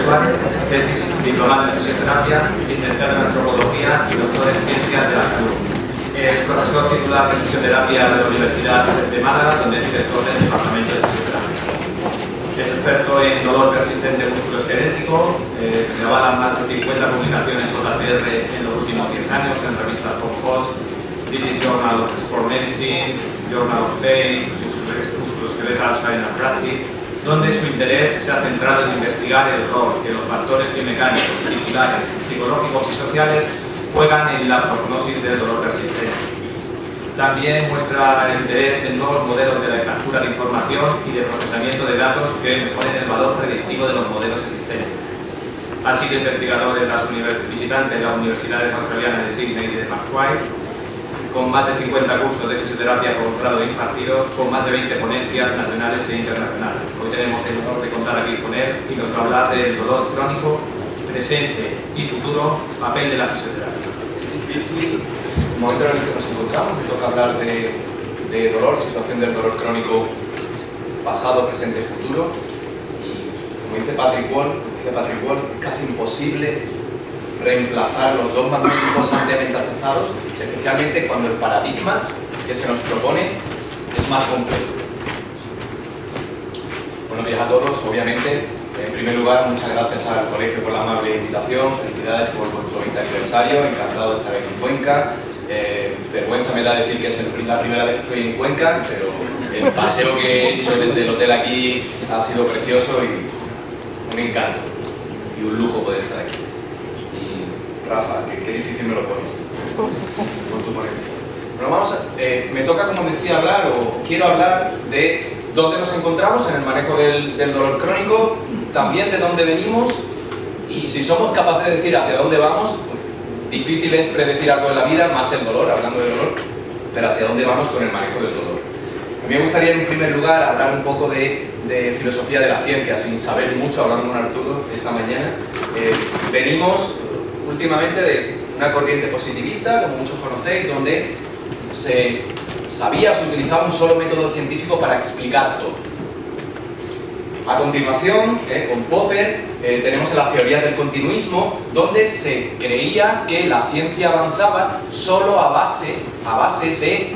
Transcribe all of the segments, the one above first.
Suárez, es diplomado en fisioterapia, licenciado en antropología y doctor en ciencias de la salud. Es profesor titular de fisioterapia de la Universidad de Málaga, donde es director del departamento de fisioterapia. Es experto en dolor persistente musculoesquelético, se avalan más de 50 publicaciones JCR en los últimos 10 años en revistas como FOS, British Journal of Sport Medicine, Journal of Pain, Musculoskeletal Science and Practice, donde su interés se ha centrado en investigar el rol que los factores biomecánicos, musculares, psicológicos y sociales juegan en la prognosis del dolor persistente. También muestra interés en nuevos modelos de la captura de información y de procesamiento de datos que mejoren el valor predictivo de los modelos existentes. Ha sido investigador visitante en las universidades australianas de Sydney y de Macquarie, con más de 50 cursos de fisioterapia con grado impartidos, con más de 20 ponencias nacionales e internacionales. Hoy tenemos el honor de contar aquí con él y nos va a hablar del dolor crónico, presente y futuro, papel de la fisioterapia. Es difícil el momento en el que nos encontramos, que toca hablar de dolor, situación del dolor crónico, pasado, presente, futuro. Y como dice Patrick Wall, es casi imposible reemplazar los dos magníficos ampliamente aceptados, especialmente cuando el paradigma que se nos propone es más complejo. Buenos días a todos, obviamente. En primer lugar, muchas gracias al colegio por la amable invitación, felicidades por vuestro 20 aniversario, encantado de estar aquí en Cuenca. Vergüenza me da decir que es la primera vez que estoy en Cuenca, pero el paseo que he hecho desde el hotel aquí ha sido precioso y un encanto y un lujo poder estar aquí. Y Rafa, qué difícil me lo pones con tu ponencia. Bueno, me toca, como decía, quiero hablar de dónde nos encontramos en el manejo del dolor crónico, también de dónde venimos y si somos capaces de decir hacia dónde vamos. Difícil es predecir algo en la vida, más el dolor, hablando de dolor, pero hacia dónde vamos con el manejo del dolor. A mí me gustaría en primer lugar hablar un poco de filosofía de la ciencia, sin saber mucho, hablando con Arturo esta mañana. Venimos últimamente de una corriente positivista, como muchos conocéis, donde se utilizaba un solo método científico para explicar todo. A continuación, con Popper, tenemos las teorías del continuismo, donde se creía que la ciencia avanzaba solo a base de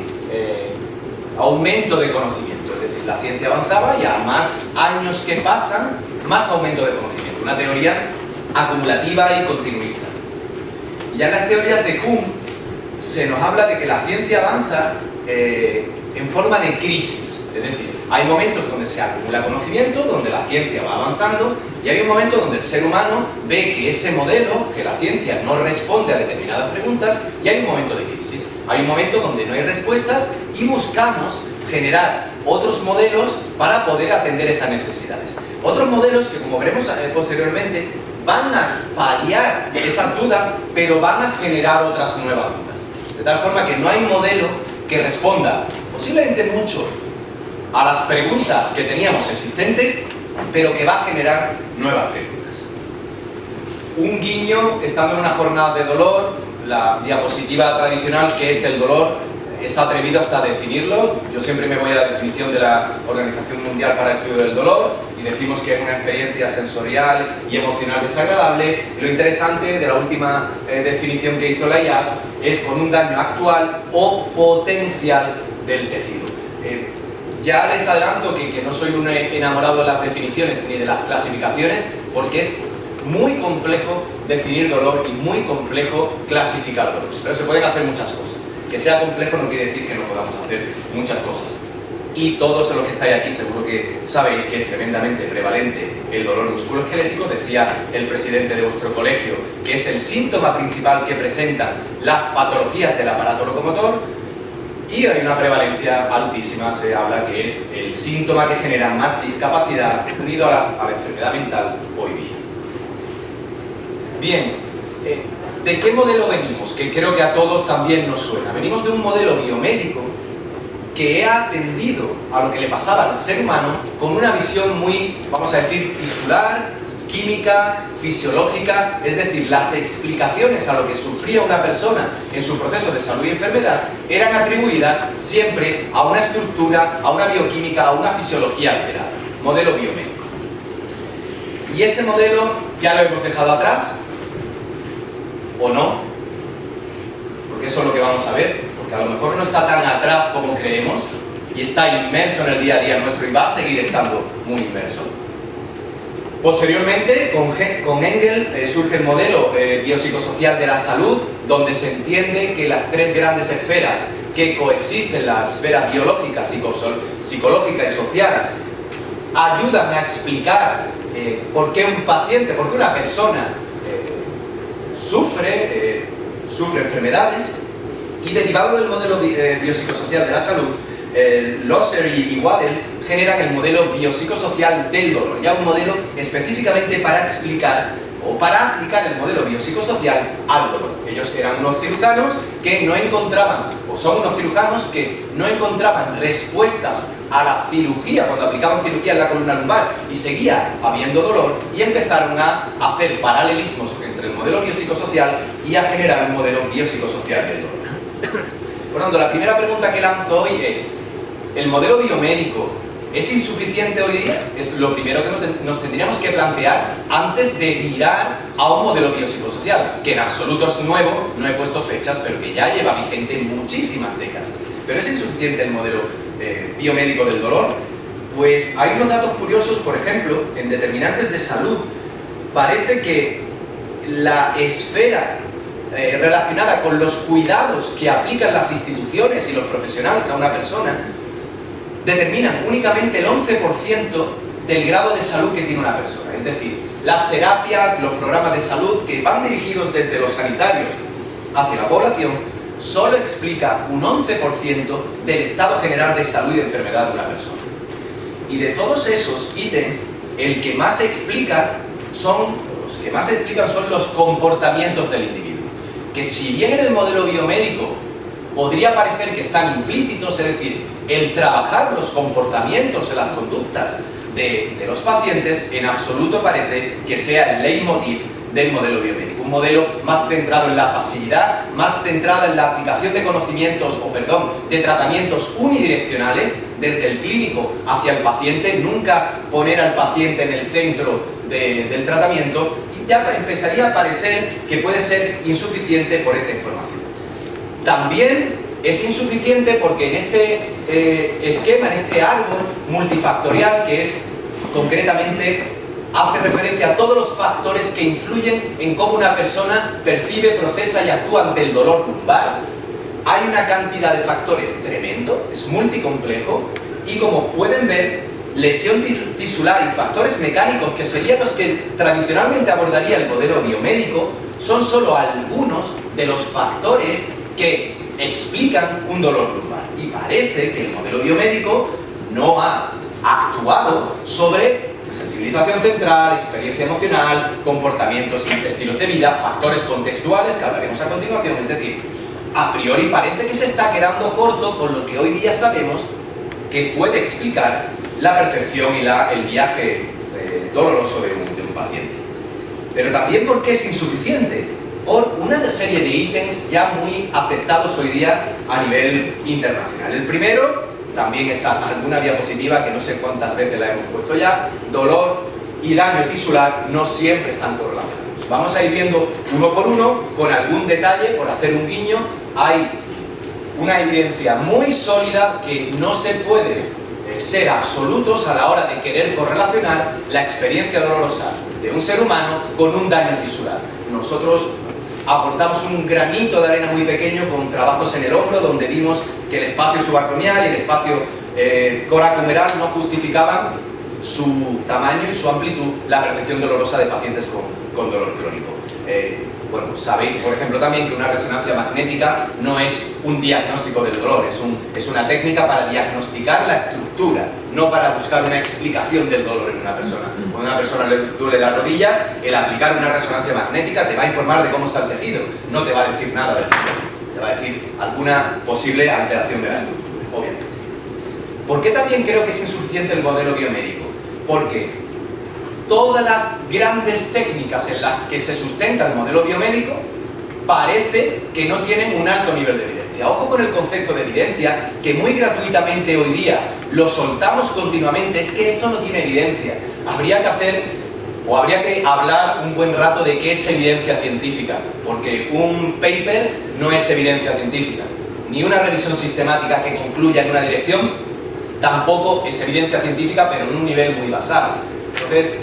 aumento de conocimiento. Es decir, la ciencia avanzaba y a más años que pasan, más aumento de conocimiento. Una teoría acumulativa y continuista. Ya en las teorías de Kuhn se nos habla de que la ciencia avanza en forma de crisis. Es decir, hay momentos donde se acumula conocimiento, donde la ciencia va avanzando, y hay un momento donde el ser humano ve que ese modelo, que la ciencia no responde a determinadas preguntas, y hay un momento de crisis. Hay un momento donde no hay respuestas y buscamos generar otros modelos para poder atender esas necesidades. Otros modelos que, como veremos posteriormente, van a paliar esas dudas, pero van a generar otras nuevas dudas. De tal forma que no hay modelo que responda posiblemente mucho a las preguntas que teníamos existentes, pero que va a generar nuevas preguntas. Un guiño, estando en una jornada de dolor, la diapositiva tradicional, que es el dolor, es atrevido hasta definirlo. Yo siempre me voy a la definición de la Organización Mundial para el Estudio del Dolor y decimos que es una experiencia sensorial y emocional desagradable. Y lo interesante de la última definición que hizo la IAS es con un daño actual o potencial del tejido. Ya les adelanto que no soy un enamorado de las definiciones ni de las clasificaciones, porque es muy complejo definir dolor y muy complejo clasificar dolor. Pero se pueden hacer muchas cosas. Que sea complejo no quiere decir que no podamos hacer muchas cosas. Y todos los que estáis aquí seguro que sabéis que es tremendamente prevalente el dolor musculoesquelético. Decía el presidente de vuestro colegio que es el síntoma principal que presentan las patologías del aparato locomotor. Y hay una prevalencia altísima, se habla que es el síntoma que genera más discapacidad unido a la enfermedad mental hoy día. Bien, ¿de qué modelo venimos? Que creo que a todos también nos suena. Venimos de un modelo biomédico que ha atendido a lo que le pasaba al ser humano con una visión muy, vamos a decir, tisular, química, fisiológica, es decir, las explicaciones a lo que sufría una persona en su proceso de salud y enfermedad eran atribuidas siempre a una estructura, a una bioquímica, a una fisiología alterada, modelo biomédico. ¿Y ese modelo ya lo hemos dejado atrás? ¿O no? Porque eso es lo que vamos a ver, porque a lo mejor no está tan atrás como creemos y está inmerso en el día a día nuestro y va a seguir estando muy inmerso. Posteriormente, con Engel surge el modelo biopsicosocial de la salud, donde se entiende que las tres grandes esferas que coexisten, la esfera biológica, psicológica y social, ayudan a explicar por qué un paciente, por qué una persona sufre enfermedades, y derivado del modelo biopsicosocial de la salud, Losser y Waddell generan el modelo biopsicosocial del dolor, ya un modelo específicamente para explicar o para aplicar el modelo biopsicosocial al dolor. Ellos eran unos cirujanos que no encontraban, o son unos cirujanos que no encontraban respuestas a la cirugía cuando aplicaban cirugía en la columna lumbar y seguía habiendo dolor, y empezaron a hacer paralelismos entre el modelo biopsicosocial y a generar un modelo biopsicosocial del dolor. Por lo tanto, la primera pregunta que lanzo hoy es: ¿el modelo biomédico es insuficiente hoy día? Es lo primero que nos tendríamos que plantear antes de virar a un modelo biopsicosocial, que en absoluto es nuevo, no he puesto fechas, pero que ya lleva vigente muchísimas décadas. ¿Pero es insuficiente el modelo biomédico del dolor? Pues hay unos datos curiosos. Por ejemplo, en determinantes de salud, parece que la esfera relacionada con los cuidados que aplican las instituciones y los profesionales a una persona determinan únicamente el 11% del grado de salud que tiene una persona. Es decir, las terapias, los programas de salud que van dirigidos desde los sanitarios hacia la población solo explica un 11% del estado general de salud y de enfermedad de una persona. Y de todos esos ítems, el que más explican son los comportamientos del individuo, que si bien en el modelo biomédico podría parecer que están implícitos, es decir, el trabajar los comportamientos y las conductas de los pacientes, en absoluto parece que sea el leitmotiv del modelo biomédico. Un modelo más centrado en la pasividad, más centrado en la aplicación de conocimientos, de tratamientos unidireccionales, desde el clínico hacia el paciente, nunca poner al paciente en el centro del tratamiento, y ya empezaría a parecer que puede ser insuficiente por esta información. También es insuficiente porque en este esquema, en este árbol multifactorial, que es concretamente, hace referencia a todos los factores que influyen en cómo una persona percibe, procesa y actúa ante el dolor lumbar, hay una cantidad de factores tremendo, es multicomplejo, y como pueden ver, lesión tisular y factores mecánicos, que serían los que tradicionalmente abordaría el modelo biomédico, son solo algunos de los factores que explican un dolor lumbar. Y parece que el modelo biomédico no ha actuado sobre sensibilización central, experiencia emocional, comportamientos y estilos de vida, factores contextuales que hablaremos a continuación. Es decir, a priori parece que se está quedando corto con lo que hoy día sabemos que puede explicar la percepción y el viaje doloroso de un paciente. Pero también porque es insuficiente, por una serie de ítems ya muy aceptados hoy día a nivel internacional. El primero, también es alguna diapositiva que no sé cuántas veces la hemos puesto ya: dolor y daño tisular no siempre están correlacionados. Vamos a ir viendo uno por uno, con algún detalle, por hacer un guiño. Hay una evidencia muy sólida que no se puede ser absolutos a la hora de querer correlacionar la experiencia dolorosa de un ser humano con un daño tisular. Nosotros aportamos un granito de arena muy pequeño con trabajos en el hombro, donde vimos que el espacio subacromial y el espacio coracomeral no justificaban su tamaño y su amplitud la percepción dolorosa de pacientes con dolor crónico. Bueno, sabéis, por ejemplo, también que una resonancia magnética no es un diagnóstico del dolor, es una técnica para diagnosticar la estructura, no para buscar una explicación del dolor en una persona. Cuando a una persona le duele la rodilla, el aplicar una resonancia magnética te va a informar de cómo está el tejido, no te va a decir nada del dolor, te va a decir alguna posible alteración de la estructura, obviamente. ¿Por qué también creo que es insuficiente el modelo biomédico? Porque todas las grandes técnicas en las que se sustenta el modelo biomédico parece que no tienen un alto nivel de evidencia. Ojo con el concepto de evidencia, que muy gratuitamente hoy día lo soltamos continuamente. Es que esto no tiene evidencia. Habría que hacer O habría que hablar un buen rato de qué es evidencia científica, porque un paper no es evidencia científica, ni una revisión sistemática que concluya en una dirección tampoco es evidencia científica, pero en un nivel muy basal. Entonces,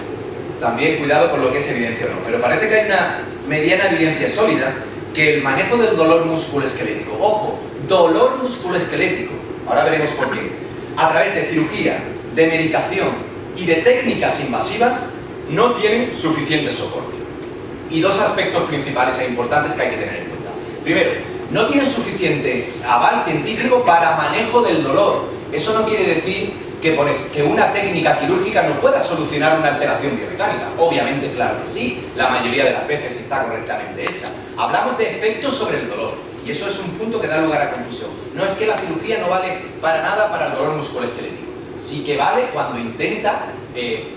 también cuidado con lo que es evidencia o no, pero parece que hay una mediana evidencia sólida que el manejo del dolor musculoesquelético, ojo, dolor musculoesquelético, ahora veremos por qué, a través de cirugía, de medicación y de técnicas invasivas, no tienen suficiente soporte. Y dos aspectos principales e importantes que hay que tener en cuenta. Primero, no tienen suficiente aval científico para manejo del dolor. Eso no quiere decir que una técnica quirúrgica no pueda solucionar una alteración biomecánica. Obviamente, claro que sí, la mayoría de las veces está correctamente hecha. Hablamos de efectos sobre el dolor, y eso es un punto que da lugar a confusión. No es que la cirugía no vale para nada para el dolor musculoesquelético. Sí que vale cuando intenta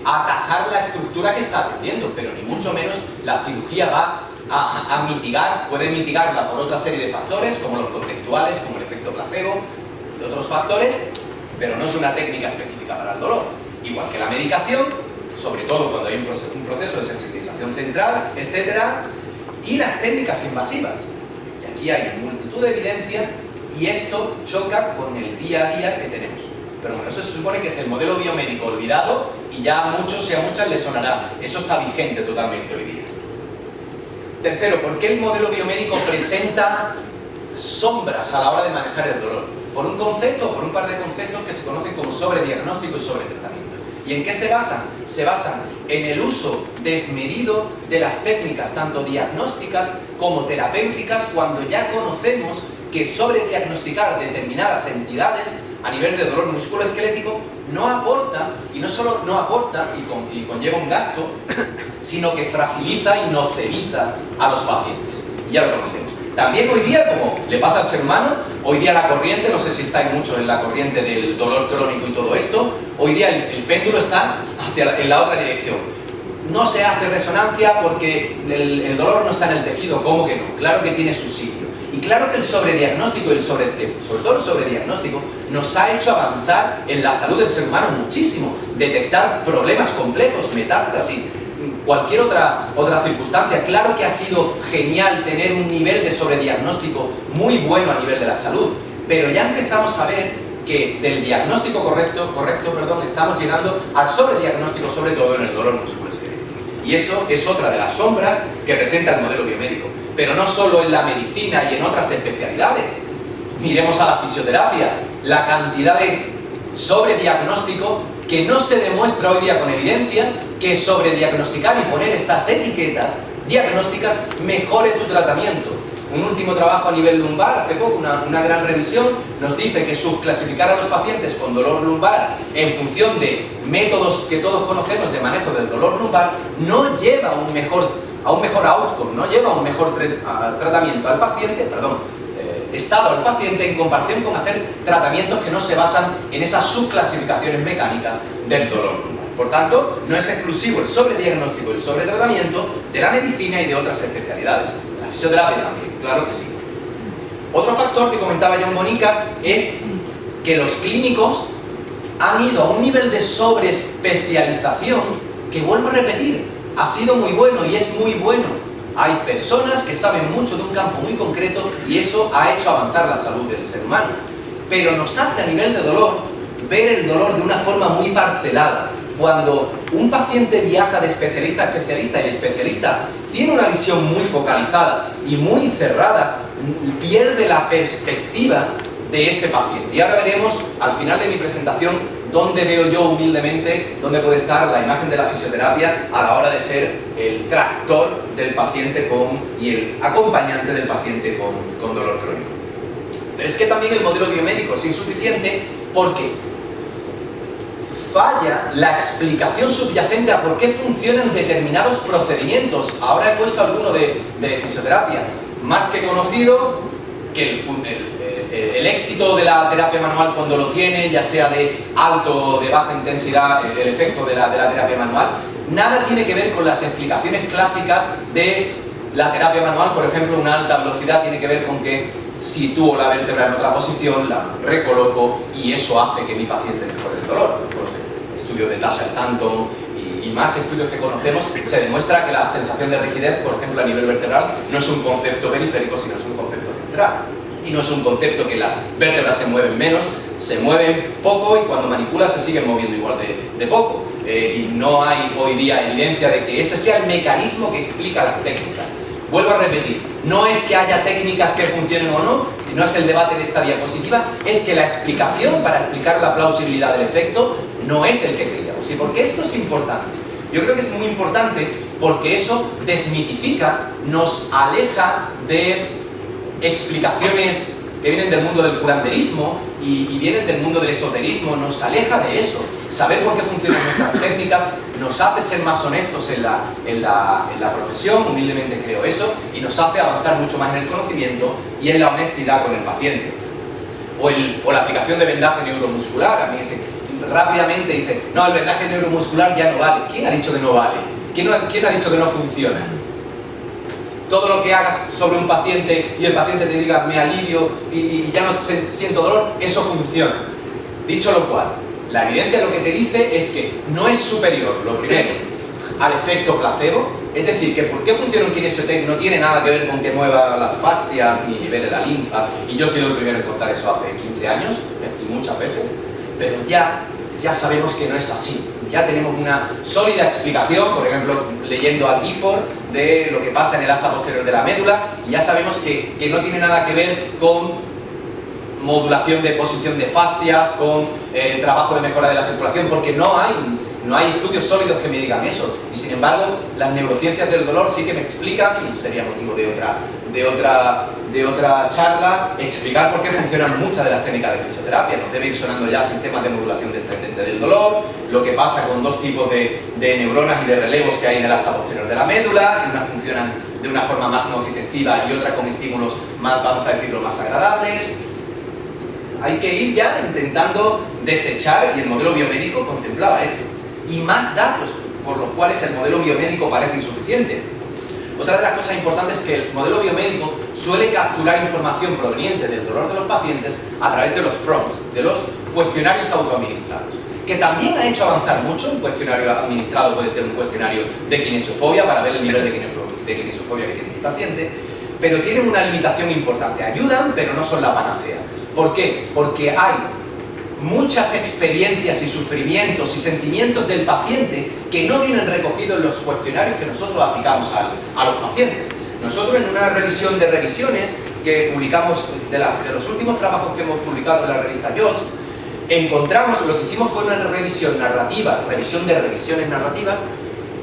atajar la estructura que está atendiendo, pero ni mucho menos la cirugía va a mitigar, puede mitigarla por otra serie de factores, como los contextuales, como el efecto placebo y otros factores, pero no es una técnica específica para el dolor. Igual que la medicación, sobre todo cuando hay un proceso de sensibilización central, etc. Y las técnicas invasivas. Y aquí hay multitud de evidencia y esto choca con el día a día que tenemos. Pero bueno, eso se supone que es el modelo biomédico olvidado y ya a muchos y a muchas les sonará. Eso está vigente totalmente hoy día. Tercero, ¿por qué el modelo biomédico presenta sombras a la hora de manejar el dolor? Por un concepto, por un par de conceptos que se conocen como sobrediagnóstico y sobretratamiento. ¿Y en qué se basan? Se basan en el uso desmedido de las técnicas tanto diagnósticas como terapéuticas cuando ya conocemos que sobrediagnosticar determinadas entidades a nivel de dolor musculoesquelético no aporta, y no solo no aporta y conlleva un gasto, sino que fragiliza y nociviza a los pacientes. Y ya lo conocemos. También hoy día, como le pasa al ser humano, hoy día la corriente, no sé si estáis mucho en la corriente del dolor crónico y todo esto, hoy día el péndulo está en la otra dirección. No se hace resonancia porque el dolor no está en el tejido. ¿Cómo que no? Claro que tiene su sitio. Y claro que el sobrediagnóstico y sobre todo el sobrediagnóstico nos ha hecho avanzar en la salud del ser humano muchísimo. Detectar problemas complejos, metástasis, cualquier otra circunstancia. Claro que ha sido genial tener un nivel de sobrediagnóstico muy bueno a nivel de la salud, pero ya empezamos a ver que del diagnóstico correcto, estamos llegando al sobrediagnóstico, sobre todo en el dolor musculoesquelético. Y eso es otra de las sombras que presenta el modelo biomédico. Pero no solo en la medicina y en otras especialidades. Miremos a la fisioterapia, la cantidad de sobrediagnóstico que no se demuestra hoy día con evidencia que sobrediagnosticar y poner estas etiquetas diagnósticas mejore tu tratamiento. Un último trabajo a nivel lumbar, hace poco, una gran revisión, nos dice que subclasificar a los pacientes con dolor lumbar en función de métodos que todos conocemos de manejo del dolor lumbar no lleva a un mejor outcome, no lleva a un mejor tratamiento al paciente, estado al paciente en comparación con hacer tratamientos que no se basan en esas subclasificaciones mecánicas del dolor lumbar. Por tanto, no es exclusivo el sobrediagnóstico y el sobretratamiento de la medicina y de otras especialidades. La fisioterapia también, claro que sí. Otro factor que comentaba John Bonica es que los clínicos han ido a un nivel de sobreespecialización que, vuelvo a repetir, ha sido muy bueno y es muy bueno. Hay personas que saben mucho de un campo muy concreto y eso ha hecho avanzar la salud del ser humano. Pero nos hace a nivel de dolor ver el dolor de una forma muy parcelada. Cuando un paciente viaja de especialista a especialista y el especialista tiene una visión muy focalizada y muy cerrada, pierde la perspectiva de ese paciente. Y ahora veremos al final de mi presentación dónde veo yo humildemente, dónde puede estar la imagen de la fisioterapia a la hora de ser el tractor del paciente y el acompañante del paciente con dolor crónico. Pero es que también el modelo biomédico es insuficiente porque falla la explicación subyacente a por qué funcionan determinados procedimientos. Ahora he puesto alguno de fisioterapia, más que conocido, que el éxito de la terapia manual cuando lo tiene, ya sea de alto o de baja intensidad, el efecto de la terapia manual, nada tiene que ver con las explicaciones clásicas de la terapia manual. Por ejemplo, una alta velocidad tiene que ver con que sitúo la vértebra en otra posición, la recoloco y eso hace que mi paciente mejore el dolor. Los estudios de Tasha Stanton y más estudios que conocemos, se demuestra que la sensación de rigidez, por ejemplo, a nivel vertebral, no es un concepto periférico, sino es un concepto central. Y no es un concepto que las vértebras se mueven menos, se mueven poco y cuando manipulas se siguen moviendo igual de poco. Y no hay hoy día evidencia de que ese sea el mecanismo que explica las técnicas. Vuelvo a repetir, no es que haya técnicas que funcionen o no, no es el debate de esta diapositiva, es que la explicación para explicar la plausibilidad del efecto no es el que creíamos. ¿Y por qué esto es importante? Yo creo que es muy importante porque eso desmitifica, nos aleja de explicaciones que vienen del mundo del curanderismo y vienen del mundo del esoterismo, nos aleja de eso. Saber por qué funcionan nuestras técnicas nos hace ser más honestos en la profesión, humildemente creo eso, y nos hace avanzar mucho más en el conocimiento y en la honestidad con el paciente. O la aplicación de vendaje neuromuscular, a mí rápidamente dice, no, el vendaje neuromuscular ya no vale. ¿Quién ha dicho que no vale? ¿Quién ha dicho que no funciona? Todo lo que hagas sobre un paciente y el paciente te diga me alivio y ya no siento dolor, eso funciona. Dicho lo cual, la evidencia lo que te dice es que no es superior, lo primero, al efecto placebo, es decir, que por qué funciona un kinesiotec no tiene nada que ver con que mueva las fascias ni libere la linfa, y yo he sido el primero en contar eso hace 15 años, y muchas veces, pero ya sabemos que no es así. Ya tenemos una sólida explicación, por ejemplo, leyendo a Gifford, de lo que pasa en el asta posterior de la médula, y ya sabemos que no tiene nada que ver con modulación de posición de fascias, con trabajo de mejora de la circulación, porque no hay estudios sólidos que me digan eso. Y sin embargo, las neurociencias del dolor sí que me explican, y sería motivo de otra charla, explicar por qué funcionan muchas de las técnicas de fisioterapia. Nos debe ir sonando ya sistemas de modulación descendente del dolor, lo que pasa con dos tipos de neuronas y de relevos que hay en el asta posterior de la médula, que unas funcionan de una forma más nociceptiva y otra con estímulos más, vamos a decirlo, más agradables. Hay que ir ya intentando desechar, y el modelo biomédico contemplaba esto, y más datos por los cuales el modelo biomédico parece insuficiente. Otra de las cosas importantes es que el modelo biomédico suele capturar información proveniente del dolor de los pacientes a través de los PROMs, de los cuestionarios autoadministrados, que también ha hecho avanzar mucho. Un cuestionario administrado puede ser un cuestionario de kinesiofobia para ver el nivel de kinesiofobia que tiene el paciente, pero tienen una limitación importante. Ayudan, pero no son la panacea. ¿Por qué? Porque hay muchas experiencias y sufrimientos y sentimientos del paciente que no vienen recogidos en los cuestionarios que nosotros aplicamos a los pacientes. Nosotros en una revisión de revisiones que publicamos, de los últimos trabajos que hemos publicado en la revista JOSP, encontramos, lo que hicimos fue una revisión narrativa, revisión de revisiones narrativas,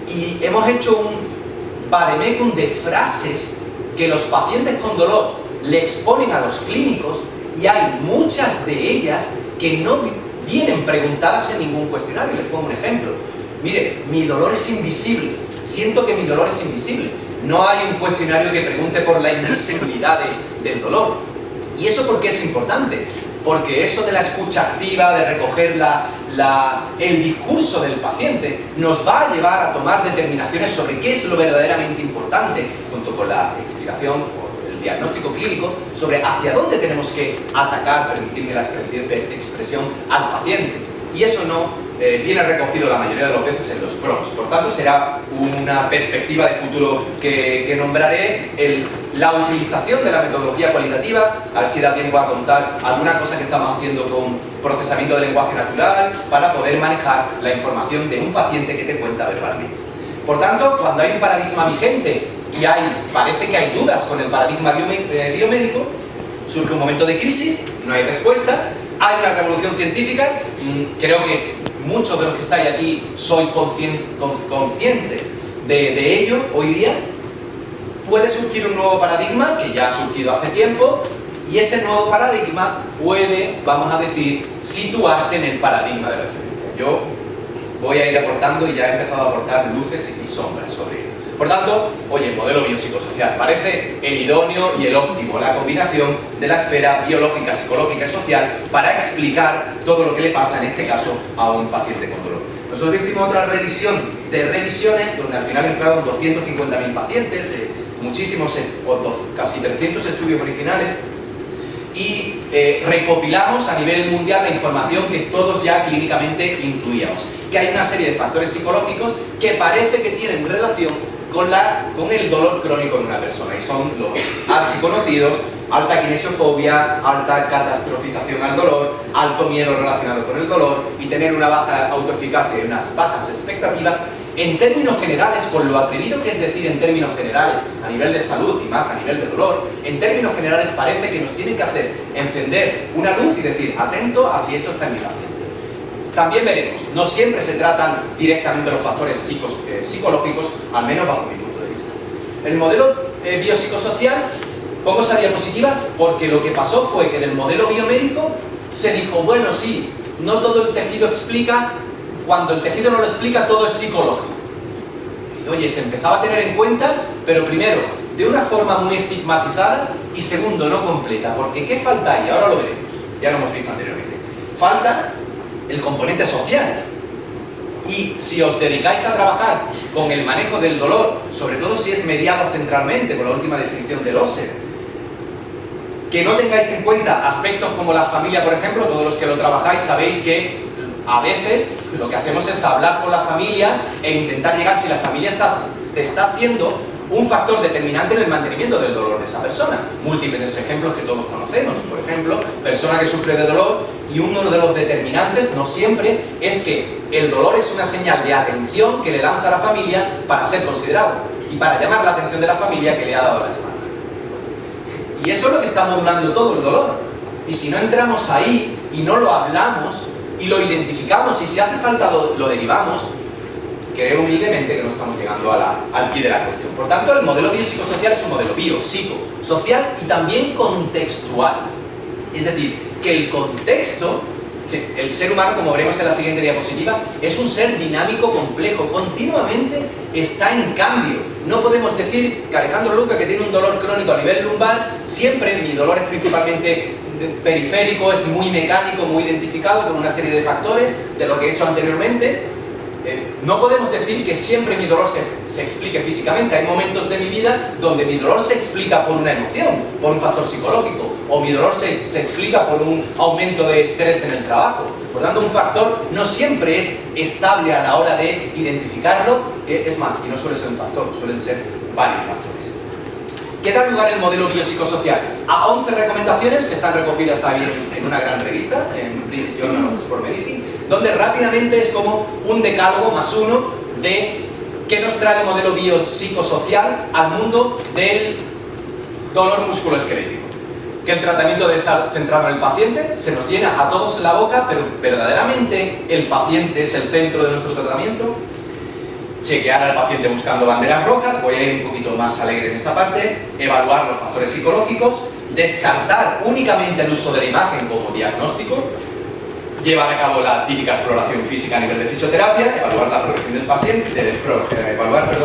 y hemos hecho un vademecum de frases que los pacientes con dolor le exponen a los clínicos, y hay muchas de ellas que no vienen preguntadas en ningún cuestionario. Les pongo un ejemplo. Mire, mi dolor es invisible, siento que mi dolor es invisible. No hay un cuestionario que pregunte por la invisibilidad del dolor. ¿Y eso por qué es importante? Porque eso de la escucha activa, de recoger el discurso del paciente, nos va a llevar a tomar determinaciones sobre qué es lo verdaderamente importante, junto con la explicación, diagnóstico clínico, sobre hacia dónde tenemos que atacar, permitirme la expresión, al paciente. Y eso no viene recogido la mayoría de las veces en los PROMs. Por tanto, será una perspectiva de futuro que nombraré, la utilización de la metodología cualitativa. A ver si da tiempo a contar alguna cosa que estamos haciendo con procesamiento de lenguaje natural para poder manejar la información de un paciente que te cuenta verbalmente. Por tanto, cuando hay un paradigma vigente y parece que hay dudas con el paradigma biomédico, surge un momento de crisis, no hay respuesta, hay una revolución científica. Creo que muchos de los que estáis aquí sois conscientes de ello hoy día. Puede surgir un nuevo paradigma, que ya ha surgido hace tiempo, y ese nuevo paradigma puede, vamos a decir, situarse en el paradigma de referencia. Yo voy a ir aportando, y ya he empezado a aportar luces y sombras sobre ello. Por tanto, oye, el modelo biopsicosocial parece el idóneo y el óptimo, la combinación de la esfera biológica, psicológica y social para explicar todo lo que le pasa, en este caso, a un paciente con dolor. Nosotros hicimos otra revisión de revisiones, donde al final entraron 250.000 pacientes de muchísimos, casi 300 estudios originales, y recopilamos a nivel mundial la información que todos ya clínicamente intuíamos. que hay una serie de factores psicológicos que parece que tienen relación con el dolor crónico en una persona, y son los archiconocidos: alta kinesiofobia, alta catastrofización al dolor, alto miedo relacionado con el dolor y tener una baja autoeficacia y unas bajas expectativas. En términos generales, con lo atrevido que es decir en términos generales, a nivel de salud y más a nivel de dolor, en términos generales parece que nos tienen que hacer encender una luz y decir: atento a si eso está en mi paciente. También veremos, no siempre se tratan directamente los factores psicológicos, al menos bajo mi punto de vista. El modelo biopsicosocial, pongo esa diapositiva porque lo que pasó fue que del modelo biomédico se dijo: bueno, sí, no todo el tejido explica. Cuando el tejido no lo explica, todo es psicológico. Y oye, se empezaba a tener en cuenta, pero primero, de una forma muy estigmatizada, y segundo, no completa. Porque ¿qué falta ahí? Ahora lo veremos, ya lo hemos visto anteriormente. Falta el componente social. Y si os dedicáis a trabajar con el manejo del dolor, sobre todo si es mediado centralmente, con la última definición del Osser, que no tengáis en cuenta aspectos como la familia, por ejemplo, todos los que lo trabajáis sabéis que a veces lo que hacemos es hablar con la familia e intentar llegar, si la familia está siendo un factor determinante en el mantenimiento del dolor de esa persona. Múltiples ejemplos que todos conocemos. Por ejemplo, persona que sufre de dolor, y uno de los determinantes, no siempre, es que el dolor es una señal de atención que le lanza a la familia para ser considerado y para llamar la atención de la familia que le ha dado la espalda. Y eso es lo que está modulando todo el dolor. Y si no entramos ahí y no lo hablamos y lo identificamos, y si hace falta lo derivamos, creo humildemente que no estamos llegando al quid de la cuestión. Por tanto, el modelo biopsicosocial es un modelo biopsicosocial y también contextual. Es decir, que el contexto, que el ser humano, como veremos en la siguiente diapositiva, es un ser dinámico, complejo, continuamente está en cambio. No podemos decir que Alejandro Luque, que tiene un dolor crónico a nivel lumbar, siempre mi dolor es principalmente periférico, es muy mecánico, muy identificado con una serie de factores de lo que he hecho anteriormente. No podemos decir que siempre mi dolor se explique físicamente. Hay momentos de mi vida donde mi dolor se explica por una emoción, por un factor psicológico, o mi dolor se explica por un aumento de estrés en el trabajo. Por tanto, un factor no siempre es estable a la hora de identificarlo, es más, y no suele ser un factor, suelen ser varios factores. ¿Qué da lugar el modelo biopsicosocial? A 11 recomendaciones que están recogidas también en una gran revista, en British Journal of Sport Medicine, donde rápidamente es como un decálogo más uno de qué nos trae el modelo biopsicosocial al mundo del dolor musculoesquelético. Que el tratamiento debe estar centrado en el paciente, se nos llena a todos la boca, pero verdaderamente el paciente es el centro de nuestro tratamiento. Chequear al paciente buscando banderas rojas, voy a ir un poquito más alegre en esta parte, evaluar los factores psicológicos, descartar únicamente el uso de la imagen como diagnóstico, llevar a cabo la típica exploración física a nivel de fisioterapia, evaluar la progresión del paciente,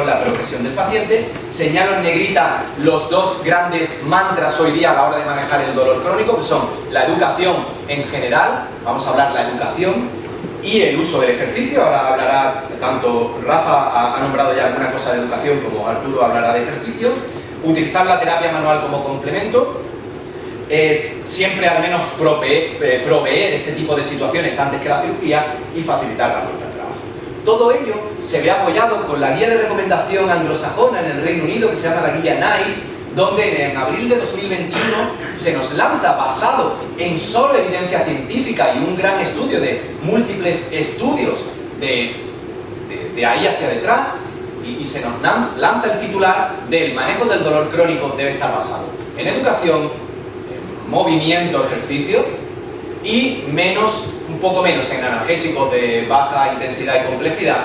la progresión del paciente. Señalo en negrita los dos grandes mantras hoy día a la hora de manejar el dolor crónico, que son la educación en general, vamos a hablar de la educación, y el uso del ejercicio. Ahora hablará, tanto Rafa ha nombrado ya alguna cosa de educación como Arturo hablará de ejercicio. Utilizar la terapia manual como complemento, es siempre al menos proveer este tipo de situaciones antes que la cirugía y facilitar la vuelta al trabajo. Todo ello se ve apoyado con la guía de recomendación anglosajona en el Reino Unido, que se llama la guía NICE, donde en abril de 2021 se nos lanza, basado en solo evidencia científica y un gran estudio de múltiples estudios de ahí hacia detrás, y se nos lanza el titular del manejo del dolor crónico debe estar basado en educación, en movimiento, ejercicio, y un poco menos en analgésicos de baja intensidad y complejidad,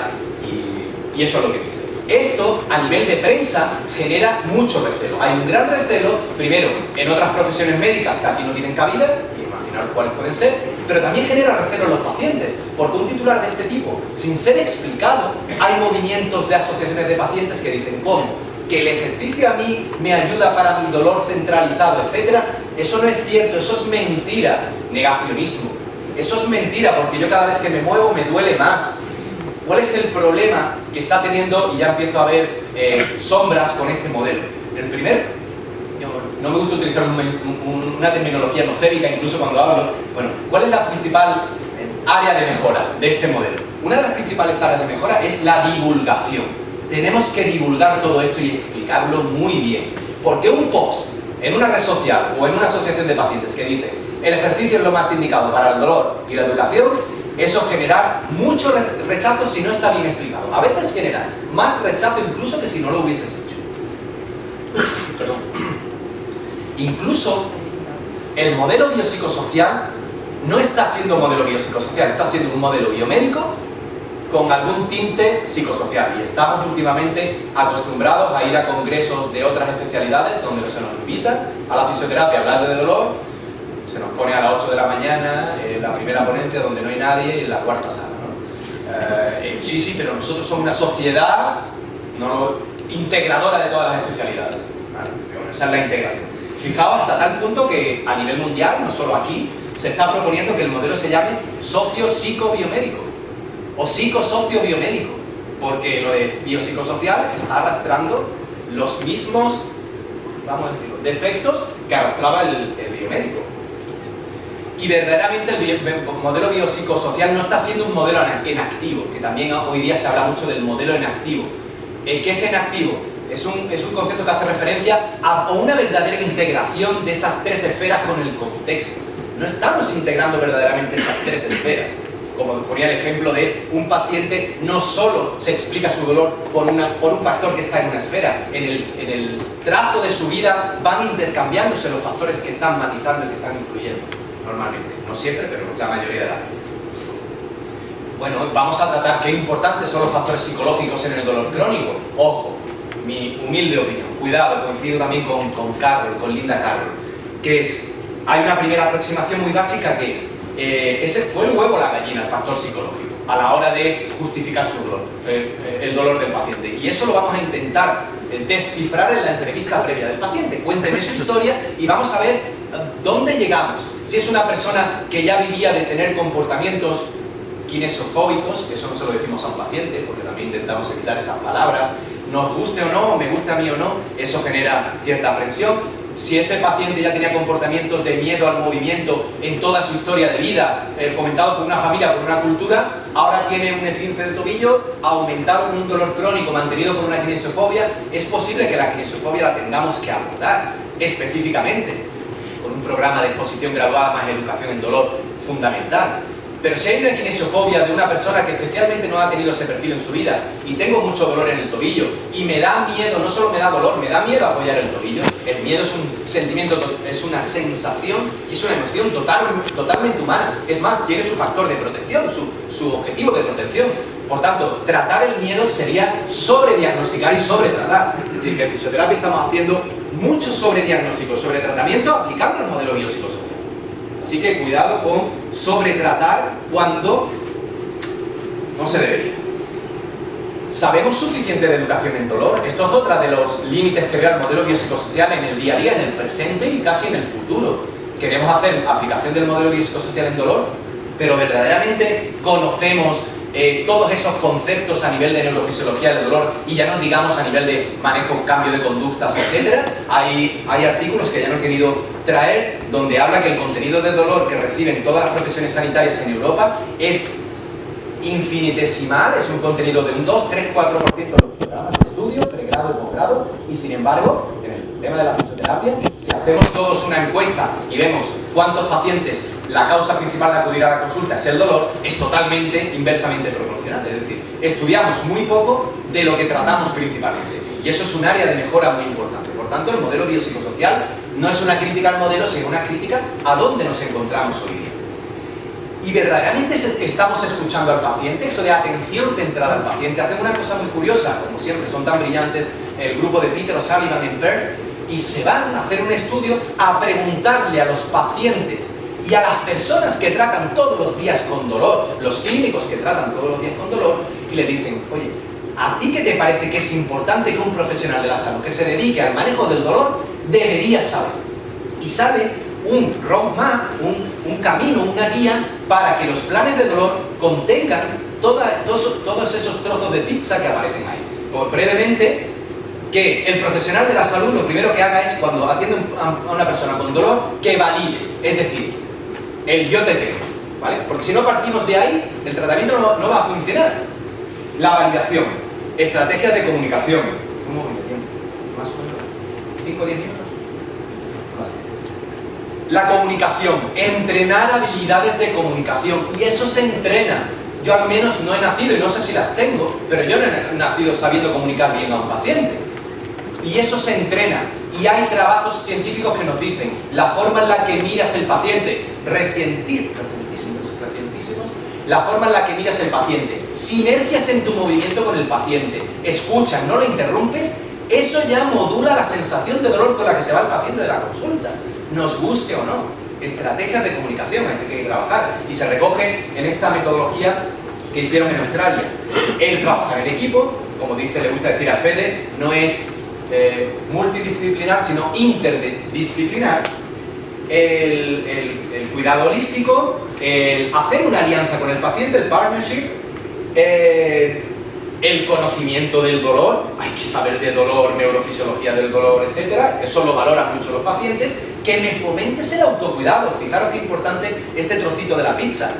y eso es lo que dice. Esto, a nivel de prensa, genera mucho recelo. Hay un gran recelo, primero, en otras profesiones médicas que aquí no tienen cabida, imaginaros cuáles pueden ser, pero también genera recelo en los pacientes, porque un titular de este tipo, sin ser explicado, hay movimientos de asociaciones de pacientes que dicen, ¿cómo? Que el ejercicio a mí me ayuda para mi dolor centralizado, etc. Eso no es cierto, eso es mentira, negacionismo. Eso es mentira, porque yo cada vez que me muevo me duele más. ¿Cuál es el problema que está teniendo? Y ya empiezo a ver sombras con este modelo. El primero, no me gusta utilizar una terminología nocébica, incluso cuando hablo. Bueno, ¿cuál es la principal área de mejora de este modelo. Una de las principales áreas de mejora es la divulgación. Tenemos que divulgar todo esto y explicarlo muy bien. Porque un post en una red social o en una asociación de pacientes que dice el ejercicio es lo más indicado para el dolor y la educación, eso genera mucho rechazo si no está bien explicado. A veces genera más rechazo incluso que si no lo hubieses hecho. Perdón. Incluso el modelo biopsicosocial no está siendo un modelo biopsicosocial, está siendo un modelo biomédico con algún tinte psicosocial. Y estamos últimamente acostumbrados a ir a congresos de otras especialidades donde se nos invita a la fisioterapia a hablar de dolor, se nos pone a las 8 de la mañana la primera ponencia donde no hay nadie y en la cuarta sala, ¿no? Sí, pero nosotros somos una sociedad integradora de todas las especialidades, ¿vale? Esa es la integración. Fijaos hasta tal punto que a nivel mundial, no solo aquí, se está proponiendo que el modelo se llame socio-psico-biomédico o psico-socio-biomédico, porque lo de biopsicosocial está arrastrando los mismos, vamos a decirlo, defectos que arrastraba el biomédico. Y verdaderamente el modelo biopsicosocial no está siendo un modelo en activo, que también hoy día se habla mucho del modelo en activo. ¿Qué es en activo? Es un concepto que hace referencia a una verdadera integración de esas tres esferas con el contexto. No estamos integrando verdaderamente esas tres esferas. Como ponía el ejemplo de un paciente, no solo se explica su dolor por un factor que está en una esfera. En el trazo de su vida van intercambiándose los factores que están matizando y que están influyendo. Normalmente, no siempre, pero la mayoría de las veces. Bueno, vamos a tratar qué importantes son los factores psicológicos en el dolor crónico. Ojo, mi humilde opinión, cuidado, coincido también con Linda Carroll, que es, hay una primera aproximación muy básica que es, ese fue el huevo o la gallina, el factor psicológico, a la hora de justificar su dolor, el dolor del paciente. Y eso lo vamos a intentar descifrar en la entrevista previa del paciente. Cuénteme su historia y vamos a ver dónde llegamos. Si es una persona que ya vivía de tener comportamientos kinesiofóbicos, eso no se lo decimos a un paciente, porque también intentamos evitar esas palabras, nos guste o no, me guste a mí o no, eso genera cierta aprensión. Si ese paciente ya tenía comportamientos de miedo al movimiento en toda su historia de vida, fomentado por una familia, por una cultura, ahora tiene un esguince de tobillo, aumentado con un dolor crónico, mantenido por una kinesiofobia, es posible que la kinesiofobia la tengamos que abordar específicamente, con un programa de exposición graduada más educación en dolor fundamental. Pero si hay una kinesiofobia de una persona que especialmente no ha tenido ese perfil en su vida y tengo mucho dolor en el tobillo y me da miedo, no solo me da dolor, me da miedo apoyar el tobillo. El miedo es un sentimiento, es una sensación y es una emoción totalmente humana. Es más, tiene su factor de protección, su objetivo de protección. Por tanto, tratar el miedo sería sobrediagnosticar y sobretratar. Es decir, que en fisioterapia estamos haciendo mucho sobrediagnóstico, sobretratamiento aplicando el modelo biopsicosocial. Así que cuidado con sobretratar cuando no se debería. ¿Sabemos suficiente de educación en dolor? Esto es otra de los límites que veo al modelo biopsicosocial en el día a día, en el presente y casi en el futuro. Queremos hacer aplicación del modelo biopsicosocial en dolor, pero verdaderamente conocemos todos esos conceptos a nivel de neurofisiología del dolor y ya no digamos a nivel de manejo, cambio de conductas, etc. Hay artículos que ya no he querido traer donde habla que el contenido de dolor que reciben todas las profesiones sanitarias en Europa es infinitesimal, es un contenido de un 2, 3, 4% de los programas de estudio, pregrado y posgrado, y sin embargo, en el tema de la fisioterapia, si hacemos todos una encuesta y vemos cuántos pacientes la causa principal de acudir a la consulta es el dolor, es totalmente inversamente proporcional, es decir, estudiamos muy poco de lo que tratamos principalmente, y eso es un área de mejora muy importante. Por tanto, el modelo biopsicosocial no es una crítica al modelo, sino una crítica a dónde nos encontramos hoy día. Y verdaderamente estamos escuchando al paciente, eso de atención centrada al paciente. Hacen una cosa muy curiosa, como siempre, son tan brillantes, el grupo de Peter O'Sullivan en Perth, y se van a hacer un estudio a preguntarle a los pacientes y a las personas que tratan todos los días con dolor, los clínicos que tratan todos los días con dolor, y le dicen, oye, ¿a ti qué te parece que es importante que un profesional de la salud que se dedique al manejo del dolor debería saber? Y sabe un roadmap, un camino, una guía para que los planes de dolor contengan todos esos trozos de pizza que aparecen ahí. Por brevemente, que el profesional de la salud lo primero que haga es, cuando atiende a una persona con dolor, que valide, es decir, el yo te tengo. ¿vale? Porque si no partimos de ahí, el tratamiento no va a funcionar. La validación, estrategias de comunicación. ¿Cómo me tiempo? ¿Más o menos? ¿5 o 10 minutos? La comunicación, entrenar habilidades de comunicación, y eso se entrena. Yo al menos no he nacido, y no sé si las tengo, pero yo no he nacido sabiendo comunicar bien a un paciente. Y eso se entrena. Y hay trabajos científicos que nos dicen la forma en la que miras el paciente, recientísimos, la forma en la que miras el paciente, sinergias en tu movimiento con el paciente, escuchas, no lo interrumpes, eso ya modula la sensación de dolor con la que se va el paciente de la consulta, nos guste o no. Estrategias de comunicación hay que trabajar, y se recoge en esta metodología que hicieron en Australia. El trabajar en equipo, como le gusta decir a Fede, no es multidisciplinar, sino interdisciplinar. El cuidado holístico, el hacer una alianza con el paciente, el partnership, el conocimiento del dolor, hay que saber de dolor, neurofisiología del dolor, etc. Eso lo valoran mucho los pacientes. Que me fomentes el autocuidado, fijaros qué importante este trocito de la pizza.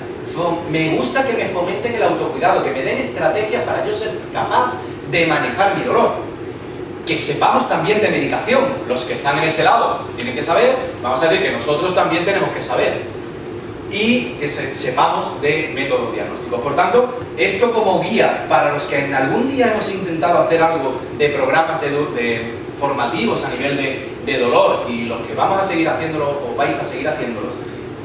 Me gusta que me fomenten el autocuidado, que me den estrategias para yo ser capaz de manejar mi dolor. Que sepamos también de medicación, los que están en ese lado tienen que saber, vamos a decir que nosotros también tenemos que saber, y que sepamos de métodos diagnósticos. Por tanto, esto como guía para los que en algún día hemos intentado hacer algo de programas de formativos a nivel de dolor, y los que vamos a seguir haciéndolo o vais a seguir haciéndolos,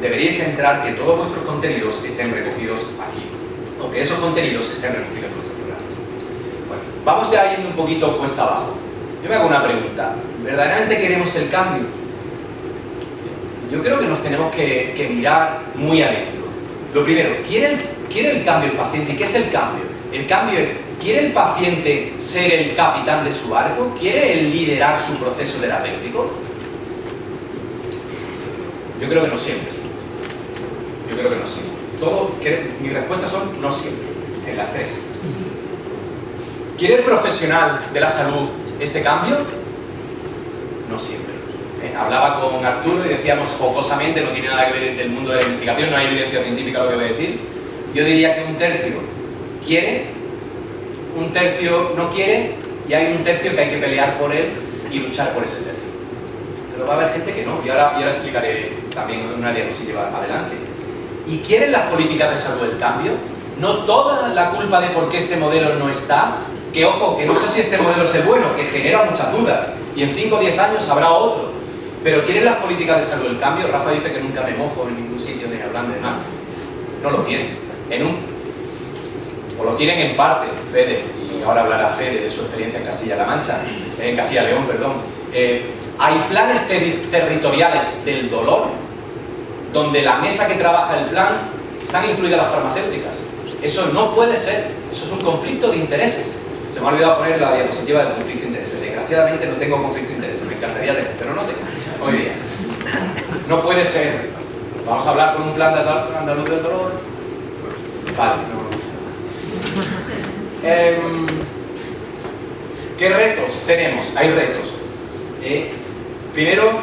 deberíais centrar que todos vuestros contenidos estén recogidos aquí, o que esos contenidos estén recogidos en vuestros programas. Bueno, vamos ya yendo un poquito cuesta abajo. Yo me hago una pregunta, ¿verdaderamente queremos el cambio? Yo creo que nos tenemos que mirar muy adentro. Lo primero, ¿quiere el cambio el paciente? ¿Y qué es el cambio? El cambio es, ¿quiere el paciente ser el capitán de su barco? ¿Quiere él liderar su proceso terapéutico? Yo creo que no siempre. Yo creo que no siempre. Mis respuestas son no siempre, en las tres. ¿Quiere el profesional de la salud este cambio? No siempre. Hablaba con Arturo y decíamos jocosamente, no tiene nada que ver del mundo de la investigación, no hay evidencia científica lo que voy a decir. Yo diría que un tercio quiere, un tercio no quiere, y hay un tercio que hay que pelear por él y luchar por ese tercio. Pero va a haber gente que no, y ahora explicaré también en una diapositiva adelante. ¿Y quieren las políticas de salud el cambio? No toda la culpa de por qué este modelo no está, que ojo, que no sé si este modelo es el bueno, que genera muchas dudas, y en 5 o 10 años habrá otro. Pero ¿quieren las políticas de salud el cambio? Rafa dice que nunca me mojo en ningún sitio ni hablando de nada. No lo quieren. O lo quieren en parte, Fede, y ahora hablará Fede de su experiencia en Castilla-La Mancha, en Castilla-León, perdón. Hay planes territoriales del dolor, donde la mesa que trabaja el plan están incluidas las farmacéuticas. Eso no puede ser, eso es un conflicto de intereses. Se me ha olvidado poner la diapositiva del conflicto de intereses. Desgraciadamente no tengo conflicto de intereses, me encantaría tener, pero no tengo hoy día. No puede ser. Vamos a hablar con un plan de andaluz del dolor. Vale, no. ¿Qué retos tenemos? Hay retos. Primero,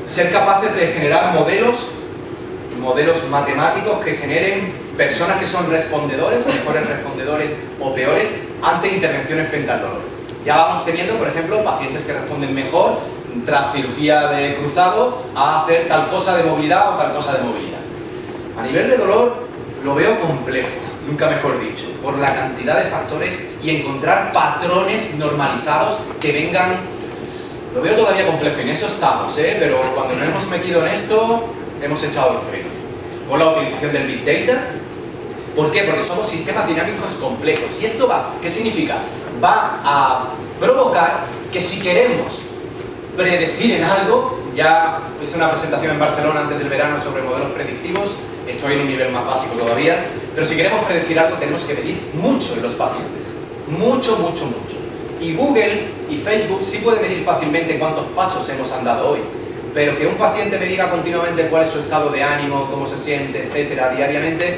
ser capaces de generar modelos matemáticos que generen personas que son respondedores, mejores respondedores o peores, ante intervenciones frente al dolor. Ya vamos teniendo, por ejemplo, pacientes que responden mejor tras cirugía de cruzado a hacer tal cosa de movilidad o tal cosa de movilidad. A nivel de dolor lo veo complejo, nunca mejor dicho, por la cantidad de factores y encontrar patrones normalizados que vengan. Lo veo todavía complejo y en eso estamos, pero cuando nos hemos metido en esto hemos echado el freno. Con la utilización del Big Data. ¿Por qué? Porque somos sistemas dinámicos complejos. ¿Y esto qué significa? Va a provocar que si queremos predecir en algo, ya hice una presentación en Barcelona antes del verano sobre modelos predictivos, estoy en un nivel más básico todavía, pero si queremos predecir algo tenemos que medir mucho en los pacientes. Mucho, mucho, mucho. Y Google y Facebook sí pueden medir fácilmente cuántos pasos hemos andado hoy. Pero que un paciente me diga continuamente cuál es su estado de ánimo, cómo se siente, etcétera, diariamente,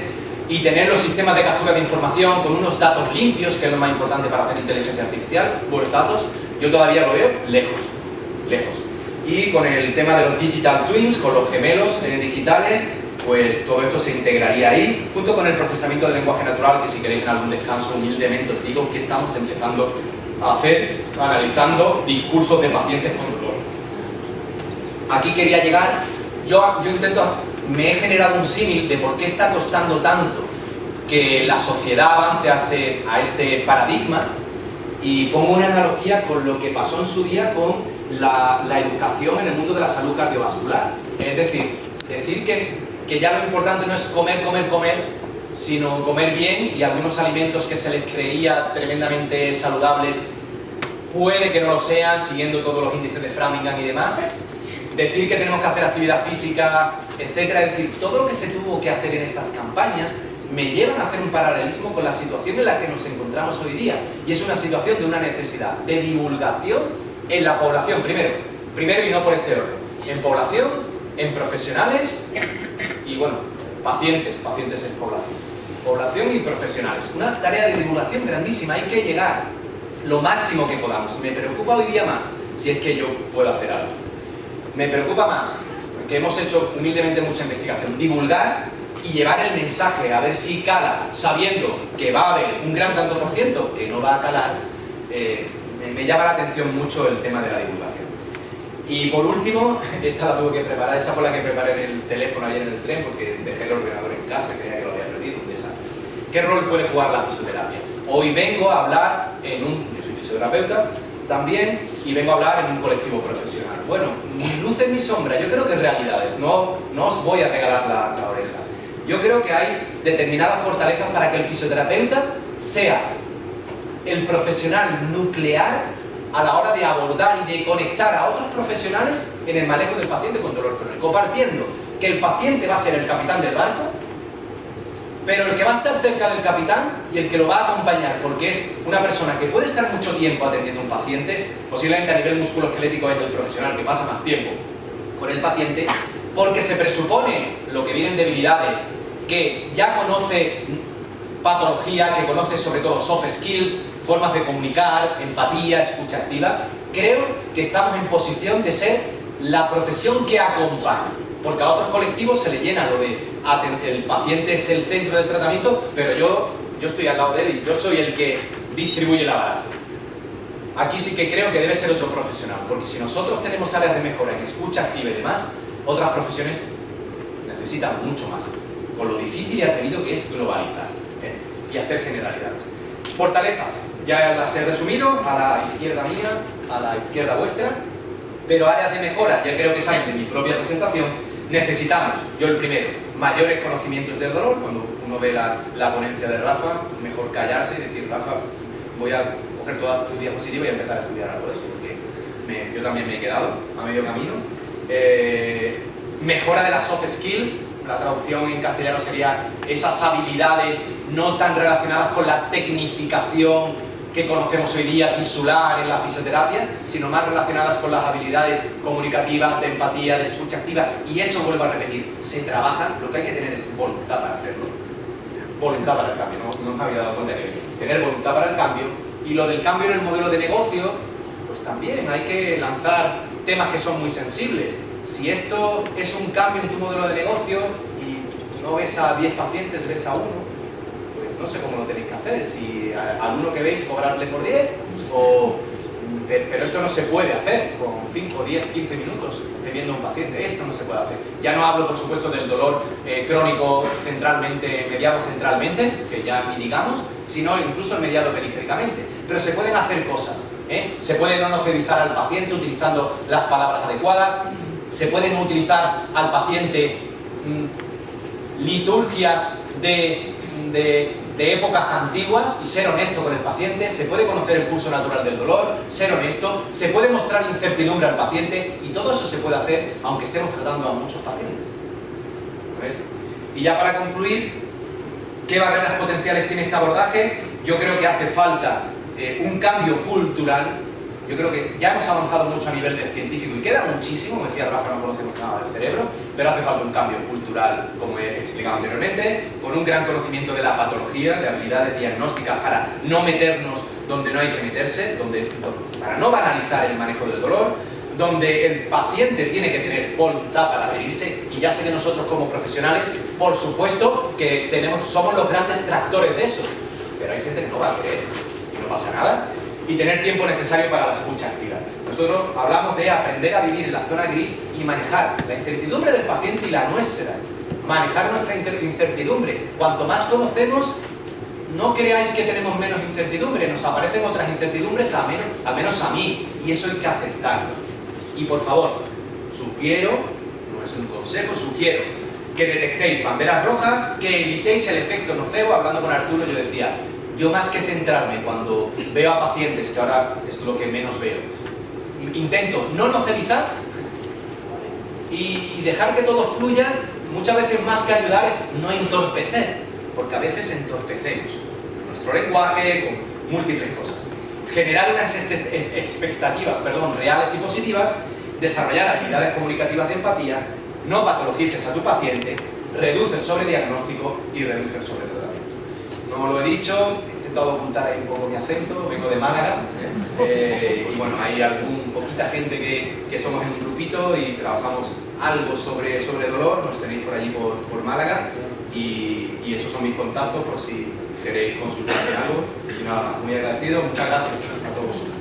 y tener los sistemas de captura de información con unos datos limpios, que es lo más importante para hacer inteligencia artificial, buenos datos, yo todavía lo veo lejos. Y con el tema de los digital twins, con los gemelos digitales, pues todo esto se integraría ahí, junto con el procesamiento del lenguaje natural, que si queréis en algún descanso humildemente os digo que estamos empezando a hacer, analizando discursos de pacientes con dolor. Aquí quería llegar, yo me he generado un símil de por qué está costando tanto que la sociedad avance a este paradigma, y pongo una analogía con lo que pasó en su día con la educación en el mundo de la salud cardiovascular. Es decir que ya lo importante no es comer, sino comer bien, y algunos alimentos que se les creía tremendamente saludables puede que no lo sean, siguiendo todos los índices de Framingham y demás. Decir que tenemos que hacer actividad física, etcétera. Es decir, todo lo que se tuvo que hacer en estas campañas me llevan a hacer un paralelismo con la situación en la que nos encontramos hoy día, y es una situación de una necesidad de divulgación en la población, primero y no por este orden, en población, en profesionales y bueno, pacientes en población y profesionales. Una tarea de divulgación grandísima, hay que llegar lo máximo que podamos. Me preocupa hoy día más, si es que yo puedo hacer algo, me preocupa más, que hemos hecho humildemente mucha investigación, divulgar y llevar el mensaje, a ver si cala, sabiendo que va a haber un gran tanto por ciento que no va a calar. Me llama la atención mucho el tema de la divulgación. Y por último, esta la tuve que preparar, esa fue la que preparé en el teléfono ayer en el tren, porque dejé el ordenador en casa, creía que lo había perdido, un desastre. ¿Qué rol puede jugar la fisioterapia? Hoy vengo a hablar yo soy fisioterapeuta también, y vengo a hablar en un colectivo profesional. Bueno, mi luz en mi sombra, yo creo que realidades, no os voy a regalar la oreja. Yo creo que hay determinadas fortalezas para que el fisioterapeuta sea el profesional nuclear a la hora de abordar y de conectar a otros profesionales en el manejo del paciente con dolor crónico, partiendo que el paciente va a ser el capitán del barco, pero el que va a estar cerca del capitán y el que lo va a acompañar, porque es una persona que puede estar mucho tiempo atendiendo a un paciente, posiblemente a nivel musculoesquelético es el profesional que pasa más tiempo con el paciente, porque se presupone lo que vienen debilidades, que ya conoce patología, que conoce sobre todo soft skills, formas de comunicar, empatía, escucha activa. Creo que estamos en posición de ser la profesión que acompaña, porque a otros colectivos se le llena lo de el paciente es el centro del tratamiento, pero yo estoy al lado de él y yo soy el que distribuye la baraja. Aquí sí que creo que debe ser otro profesional, porque si nosotros tenemos áreas de mejora en escucha activa y demás, otras profesiones necesitan mucho más, con lo difícil y atrevido que es globalizar y hacer generalidades. Fortalezas, ya las he resumido, a la izquierda mía, a la izquierda vuestra, pero áreas de mejora, ya creo que salen de mi propia presentación. Necesitamos, yo el primero, mayores conocimientos del dolor. Cuando uno ve la ponencia de Rafa, mejor callarse y decir: Rafa, voy a coger toda tu diapositiva y a empezar a estudiar algo de eso, porque yo también me he quedado a medio camino. Mejora de las soft skills, la traducción en castellano sería esas habilidades no tan relacionadas con la tecnificación que conocemos hoy día, tisular en la fisioterapia, sino más relacionadas con las habilidades comunicativas, de empatía, de escucha activa. Y eso, vuelvo a repetir, se trabaja, lo que hay que tener es voluntad para hacerlo. Voluntad para el cambio, no os había dado cuenta que tener voluntad para el cambio. Y lo del cambio en el modelo de negocio, pues también hay que lanzar temas que son muy sensibles. Si esto es un cambio en tu modelo de negocio y no ves a 10 pacientes, ves a uno, pues no sé cómo lo tenéis que hacer. Si al uno que veis cobrarle por 10, pero esto no se puede hacer con 5, 10, 15 minutos viendo a un paciente. Esto no se puede hacer. Ya no hablo, por supuesto, del dolor crónico mediado centralmente, que ya ni digamos, sino incluso el mediado periféricamente. Pero se pueden hacer cosas. Se puede no nocedizar al paciente utilizando las palabras adecuadas. Se pueden utilizar al paciente liturgias de épocas antiguas y ser honesto con el paciente. Se puede conocer el curso natural del dolor, ser honesto, se puede mostrar incertidumbre al paciente, y todo eso se puede hacer aunque estemos tratando a muchos pacientes. ¿Ves? Y ya para concluir, ¿qué barreras potenciales tiene este abordaje? Yo creo que hace falta un cambio cultural. Yo creo que ya hemos avanzado mucho a nivel de científico y queda muchísimo, me decía Rafa, no conocemos nada del cerebro, pero hace falta un cambio cultural, como he explicado anteriormente, con un gran conocimiento de la patología, de habilidades diagnósticas para no meternos donde no hay que meterse, para no banalizar el manejo del dolor, donde el paciente tiene que tener voluntad para adherirse, y ya sé que nosotros como profesionales, por supuesto que somos los grandes tractores de eso, pero hay gente que no va a querer y no pasa nada, y tener tiempo necesario para la escucha activa. Nosotros hablamos de aprender a vivir en la zona gris y manejar la incertidumbre del paciente y la nuestra, manejar nuestra incertidumbre. Cuanto más conocemos, no creáis que tenemos menos incertidumbre, nos aparecen otras incertidumbres, al menos a mí, y eso hay que aceptarlo. Y por favor, sugiero, no es un consejo, sugiero que detectéis banderas rojas, que evitéis el efecto nocebo. Hablando con Arturo yo decía, yo más que centrarme cuando veo a pacientes, que ahora es lo que menos veo, intento no nocebizar y dejar que todo fluya. Muchas veces más que ayudar es no entorpecer, porque a veces entorpecemos nuestro lenguaje con múltiples cosas. Generar unas expectativas reales y positivas, desarrollar habilidades comunicativas de empatía, no patologices a tu paciente, reduce el sobrediagnóstico y reduce el sobretratamiento. No lo he dicho, he intentado ocultar ahí un poco mi acento, vengo de Málaga, y bueno, hay poquita gente que somos en un grupito y trabajamos algo sobre dolor, nos tenéis por allí por Málaga, y esos son mis contactos por si queréis consultarme algo. Y nada, muy agradecido, muchas gracias a todos vosotros.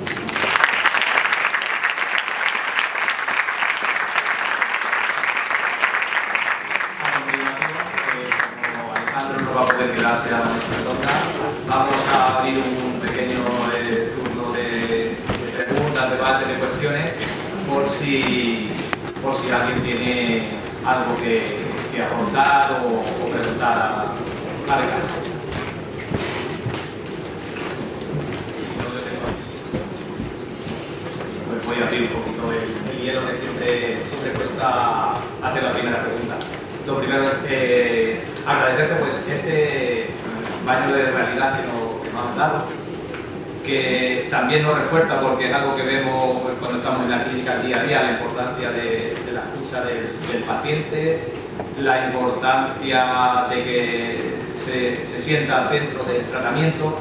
Va a poder quedarse a la mesa redonda. Vamos a abrir un pequeño turno de preguntas, debates, de cuestiones, por si alguien tiene algo que aportar o presentar a Ricardo. Pues voy a abrir un poquito el hielo, que siempre cuesta hacer la primera pregunta. Lo primero es agradecerte pues este baño de realidad que nos has dado, que también nos refuerza, porque es algo que vemos pues, cuando estamos en la clínica día a día, la importancia de la escucha del paciente, la importancia de que se sienta al centro del tratamiento.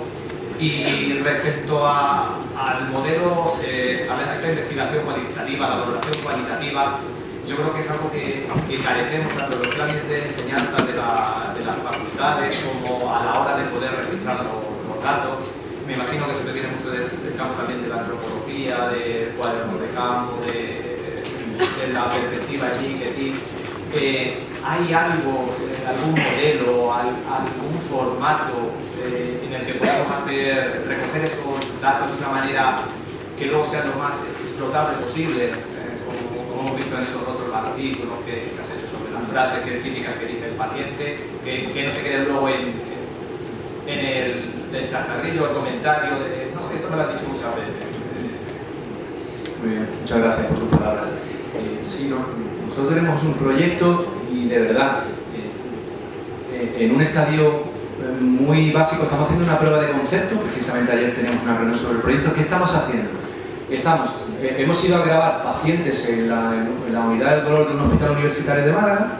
Y respecto al modelo, a esta investigación cualitativa, la valoración cualitativa, yo creo que es algo que carecemos tanto en los planes de enseñanza de las facultades como a la hora de poder registrar los datos. Me imagino que se te viene mucho del campo también de la antropología, de cuadernos de campo, de la perspectiva allí. ¿Hay algo, algún modelo, algún formato en el que podamos recoger esos datos de una manera que luego sean lo más explotable posible? Como hemos visto en esos otros artículos que has hecho sobre las frases típicas que dice el paciente, que no se queden luego en el chascarrillo, el comentario de no, esto me lo han dicho muchas veces. Muy bien, muchas gracias por tus palabras. Sí, nosotros tenemos un proyecto y de verdad, en un estadio muy básico, estamos haciendo una prueba de concepto. Precisamente ayer teníamos una reunión sobre el proyecto. ¿Qué estamos haciendo? Hemos ido a grabar pacientes en la unidad del dolor de un hospital universitario de Málaga,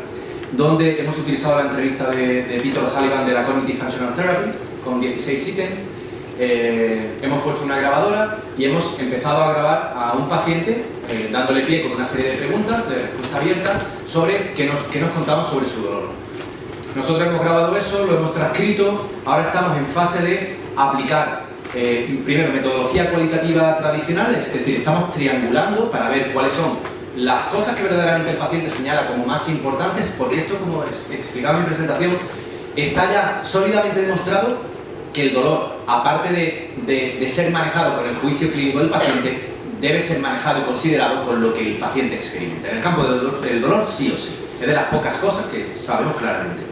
donde hemos utilizado la entrevista de Peter O'Sullivan de la Cognitive Functional Therapy con 16 ítems. Hemos puesto una grabadora y hemos empezado a grabar a un paciente dándole pie con una serie de preguntas de respuesta abierta sobre qué nos contamos sobre su dolor. Nosotros hemos grabado eso, lo hemos transcrito, ahora estamos en fase de aplicar primero metodología cualitativa tradicional, es decir, estamos triangulando para ver cuáles son las cosas que verdaderamente el paciente señala como más importantes, porque esto, como explicaba en mi presentación, está ya sólidamente demostrado que el dolor, aparte de ser manejado con el juicio clínico del paciente, debe ser manejado y considerado con lo que el paciente experimenta. En el campo del dolor, sí o sí. Es de las pocas cosas que sabemos claramente.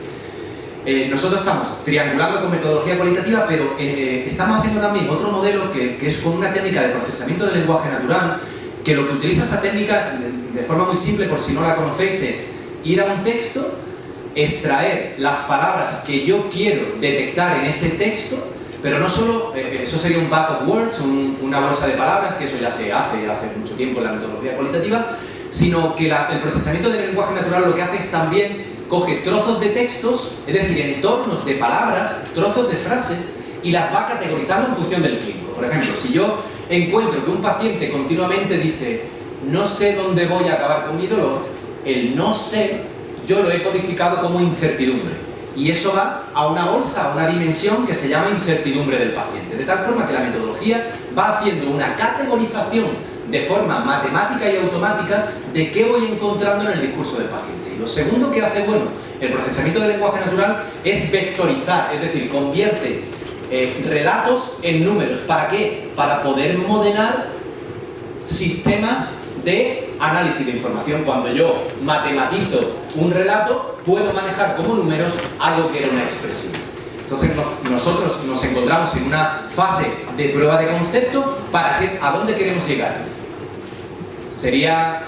Nosotros estamos triangulando con metodología cualitativa, pero estamos haciendo también otro modelo que es con una técnica de procesamiento del lenguaje natural, que lo que utiliza esa técnica, de forma muy simple, por si no la conocéis, es ir a un texto, extraer las palabras que yo quiero detectar en ese texto, pero no solo, eso sería un back of words, una bolsa de palabras, que eso ya se hace mucho tiempo en la metodología cualitativa, sino que el procesamiento del lenguaje natural lo que hace es también coge trozos de textos, es decir, entornos de palabras, trozos de frases, y las va categorizando en función del clínico. Por ejemplo, si yo encuentro que un paciente continuamente dice no sé dónde voy a acabar con mi dolor, el no sé, yo lo he codificado como incertidumbre. Y eso va a una bolsa, a una dimensión que se llama incertidumbre del paciente. De tal forma que la metodología va haciendo una categorización de forma matemática y automática de qué voy encontrando en el discurso del paciente. Y lo segundo que hace bueno el procesamiento del lenguaje natural es vectorizar, es decir, convierte relatos en números. ¿Para qué? Para poder modelar sistemas de análisis de información. Cuando yo matematizo un relato, puedo manejar como números algo que era una expresión. Entonces nosotros nos encontramos en una fase de prueba de concepto. ¿A dónde queremos llegar? Sería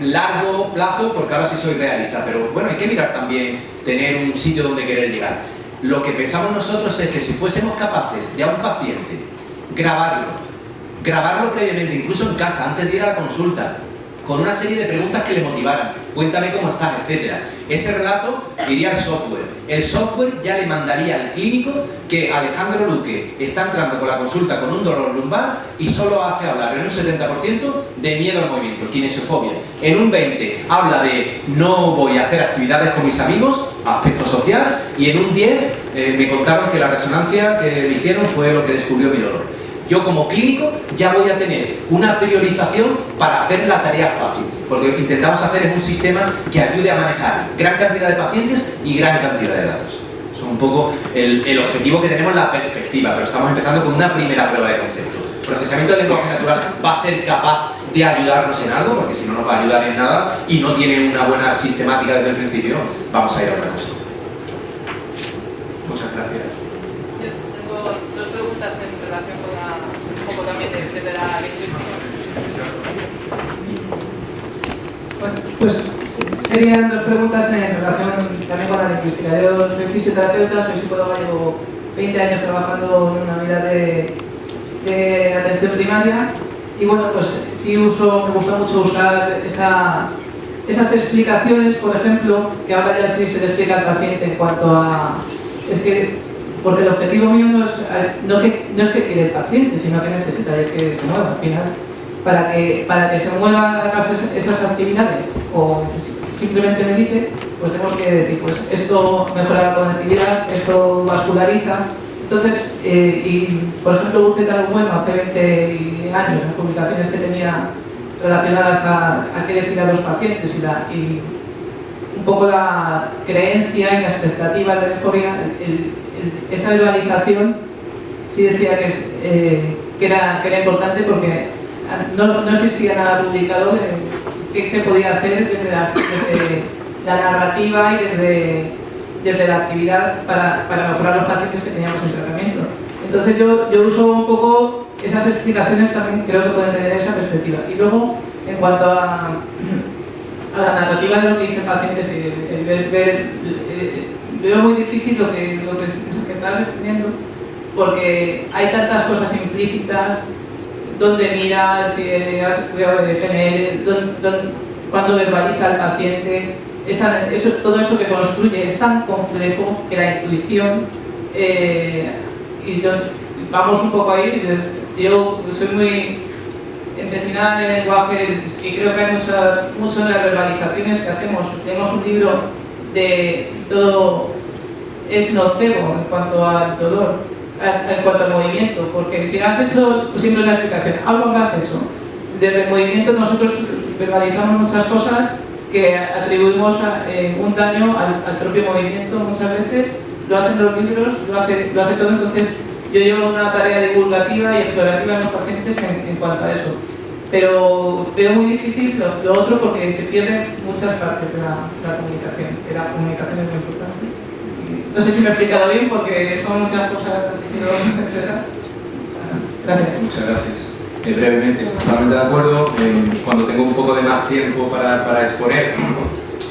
largo plazo, porque ahora sí soy realista, pero bueno, hay que mirar también tener un sitio donde querer llegar. Lo que pensamos nosotros es que si fuésemos capaces de a un paciente grabarlo previamente, incluso en casa, antes de ir a la consulta, con una serie de preguntas que le motivaran, cuéntame cómo estás, etc. Ese relato iría al software. El software ya le mandaría al clínico que Alejandro Luque está entrando con la consulta con un dolor lumbar y solo hace hablar en un 70% de miedo al movimiento, kinesiofobia. En un 20% habla de no voy a hacer actividades con mis amigos, aspecto social, y en un 10% me contaron que la resonancia que me hicieron fue lo que descubrió mi dolor. Yo como clínico ya voy a tener una priorización para hacer la tarea fácil, porque lo que intentamos hacer es un sistema que ayude a manejar gran cantidad de pacientes y gran cantidad de datos. Eso es un poco el objetivo que tenemos, la perspectiva, pero estamos empezando con una primera prueba de concepto. El procesamiento del lenguaje natural va a ser capaz de ayudarnos en algo, porque si no nos va a ayudar en nada y no tiene una buena sistemática desde el principio, vamos a ir a otra cosa. Muchas gracias. Yo tengo dos preguntas en relación con un poco también de la lingüística. Bueno, pues serían dos preguntas en relación también con la lingüística. Yo soy fisioterapeuta, soy psicóloga, llevo 20 años trabajando en una unidad de atención primaria y bueno, pues sí me gusta mucho usar esas explicaciones, por ejemplo, que ahora ya sí se le explica al paciente en cuanto a... porque el objetivo mío no es que quiere el paciente, sino que necesita es que se mueva al final. Para que se mueva esas actividades o simplemente medite, pues tenemos que decir, pues esto mejora la conectividad, esto vasculariza. Entonces, y por ejemplo, UZ Bueno hace 20 años, las publicaciones que tenía relacionadas a qué decir a los pacientes y un poco la creencia y la expectativa de mejoría, esa verbalización sí decía que era importante porque no existía nada publicado de qué se podía hacer desde la narrativa y desde la actividad para mejorar los pacientes que teníamos en tratamiento. Entonces yo uso un poco esas explicaciones, también creo que pueden tener esa perspectiva. Y luego, en cuanto a la narrativa de lo que dice el paciente, veo muy difícil lo que estás exponiendo, porque hay tantas cosas implícitas, dónde miras, si has estudiado de PNL, cuándo verbaliza el paciente, todo eso que construye es tan complejo que la intuición, y vamos un poco ahí. Yo soy muy empecinada en el lenguaje y creo que hay mucho en las verbalizaciones que hacemos. Tenemos un libro de todo es nocebo en cuanto al dolor, en cuanto al movimiento, porque si has hecho siempre una explicación, algo habrás hecho. Desde el movimiento nosotros verbalizamos muchas cosas que atribuimos un daño al propio movimiento muchas veces, lo hacen los libros, lo hace todo. Entonces yo llevo una tarea divulgativa y explorativa en los pacientes en cuanto a eso, pero veo muy difícil lo otro porque se pierden muchas partes de la comunicación, que la comunicación es muy importante. No sé si me he explicado bien porque son muchas cosas que quiero expresar. Gracias. Muchas gracias. Brevemente, totalmente de acuerdo. Cuando tengo un poco de más tiempo para exponer,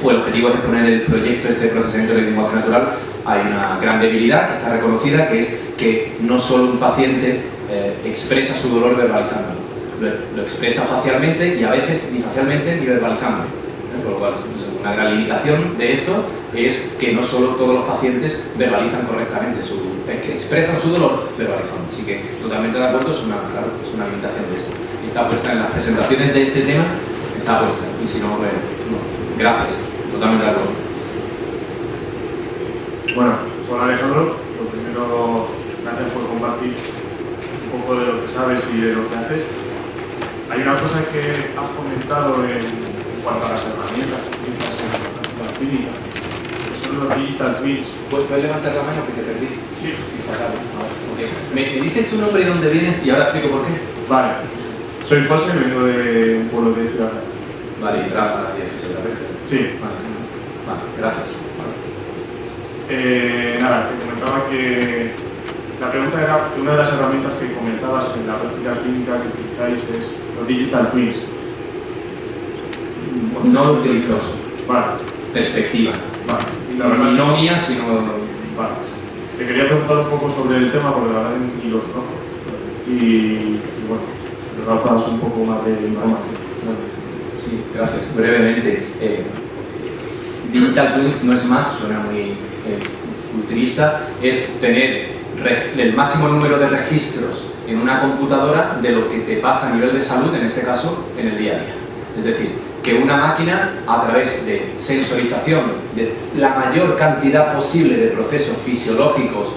o el objetivo es exponer el proyecto de procesamiento del lenguaje natural, hay una gran debilidad que está reconocida, que es que no solo un paciente expresa su dolor verbalizándolo, lo expresa facialmente y a veces ni facialmente ni verbalizándolo. Por lo cual, una gran limitación de esto es que no solo todos los pacientes verbalizan correctamente, que expresan su dolor verbalizando. Así que totalmente de acuerdo, es una limitación de esto. está puesta en las presentaciones de este tema, está puesta. Y si no, pues, no. Gracias, totalmente de acuerdo. Bueno, hola Alejandro. Lo primero, gracias por compartir un poco de lo que sabes y de lo que haces. Hay una cosa que has comentado en cuanto a las herramientas que utilizas en la clínica, que son los digital twins. ¿Puedes levantar la mano que te perdí? Sí. Y sacarlo. Okay. ¿Me dices tu nombre y dónde vienes y ahora explico por qué? Vale. Soy José, vengo de un pueblo de Ciudad Real. Vale, y trabaja de fisioterapeuta. Sí. Vale, gracias. Nada, te comentaba que la pregunta era que una de las herramientas que comentabas en la práctica clínica que utilizáis es los digital twins. No lo utilizo. Vale. Perspectiva. Vale. La verdad, no mía, sino... vale. Te quería preguntar un poco sobre el tema porque la verdad ni lo conozco. Y bueno, me va a dar un poco más de información. Sí, gracias. Brevemente. Digital Twins no es más, suena muy futurista, es tener el máximo número de registros en una computadora de lo que te pasa a nivel de salud, en este caso, en el día a día. Es decir, que una máquina, a través de sensorización de la mayor cantidad posible de procesos fisiológicos,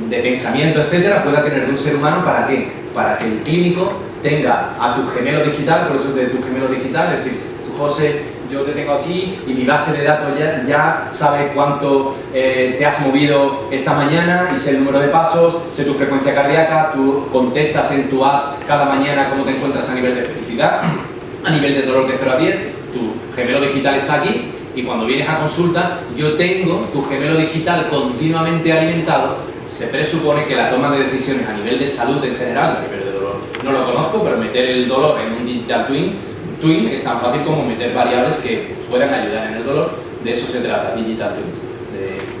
de pensamiento, etcétera, pueda tener de un ser humano. ¿Para qué? Para que el clínico tenga a tu gemelo digital, por eso de tu gemelo digital, es decir, tú, José, yo te tengo aquí y mi base de datos ya sabe cuánto te has movido esta mañana y sé el número de pasos, sé tu frecuencia cardíaca, tú contestas en tu app cada mañana cómo te encuentras a nivel de felicidad, a nivel de dolor de 0 a 10, tu gemelo digital está aquí y cuando vienes a consulta yo tengo tu gemelo digital continuamente alimentado. Se presupone que la toma de decisiones a nivel de salud en general, a nivel de dolor, no lo conozco, pero meter el dolor en un digital twin es tan fácil como meter variables que puedan ayudar en el dolor. De eso se trata, digital twins,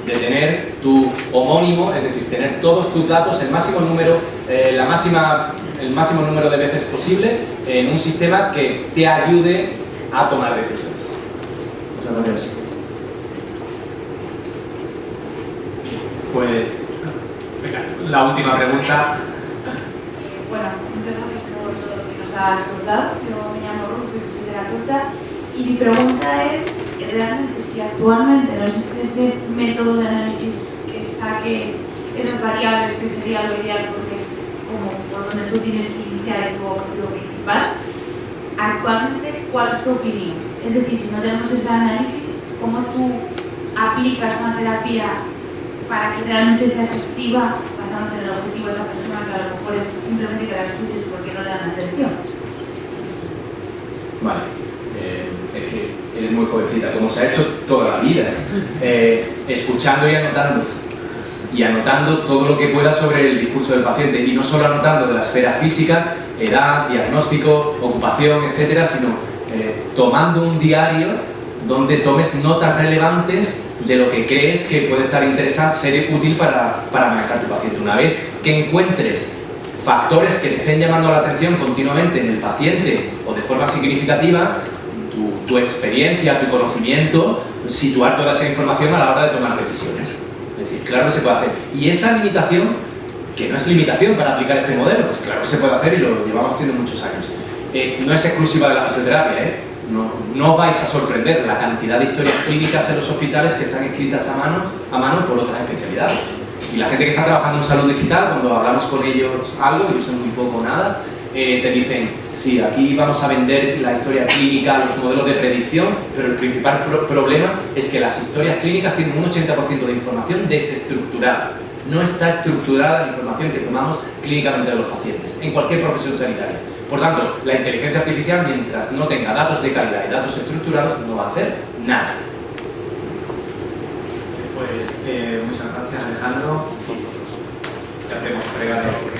de tener tu homónimo, es decir, tener todos tus datos, el máximo número de veces posible en un sistema que te ayude a tomar decisiones. Muchas gracias. Pues, venga, la última pregunta. Bueno, muchas gracias por todo lo que nos has contado. Yo me llamo Ruth, soy fisioterapeuta y mi pregunta es realmente si actualmente no existe ese método de análisis que saque esas variables, que sería lo ideal porque es como por donde tú tienes que iniciar tu objetivo principal. Actualmente, ¿cuál es tu opinión? Es decir, si no tenemos ese análisis, ¿cómo tú aplicas una terapia para que realmente sea efectiva, basándote en el objetivo de esa persona, que a lo mejor es simplemente que la escuches porque no le dan atención? Vale, es que eres muy jovencita, como se ha hecho toda la vida, escuchando y anotando todo lo que pueda sobre el discurso del paciente, y no solo anotando de la esfera física, edad, diagnóstico, ocupación, etcétera, sino tomando un diario donde tomes notas relevantes de lo que crees que puede estar interesante, ser útil para manejar tu paciente. Una vez que encuentres factores que te estén llamando la atención continuamente en el paciente o de forma significativa, tu experiencia, tu conocimiento, situar toda esa información a la hora de tomar decisiones. Es decir, claro que se puede hacer. Y esa limitación, que no es limitación para aplicar este modelo, pues claro que se puede hacer y lo llevamos haciendo muchos años. No es exclusiva de la fisioterapia, No os vais a sorprender la cantidad de historias clínicas en los hospitales que están escritas a mano por otras especialidades. Y la gente que está trabajando en salud digital, cuando hablamos con ellos algo, y usan muy poco o nada, te dicen, sí, aquí vamos a vender la historia clínica, los modelos de predicción, pero el principal problema es que las historias clínicas tienen un 80% de información desestructurada. No está estructurada la información que tomamos clínicamente de los pacientes, en cualquier profesión sanitaria. Por tanto, la inteligencia artificial, mientras no tenga datos de calidad y datos estructurados, no va a hacer nada. Pues muchas gracias, Alejandro. Te hacemos entrega de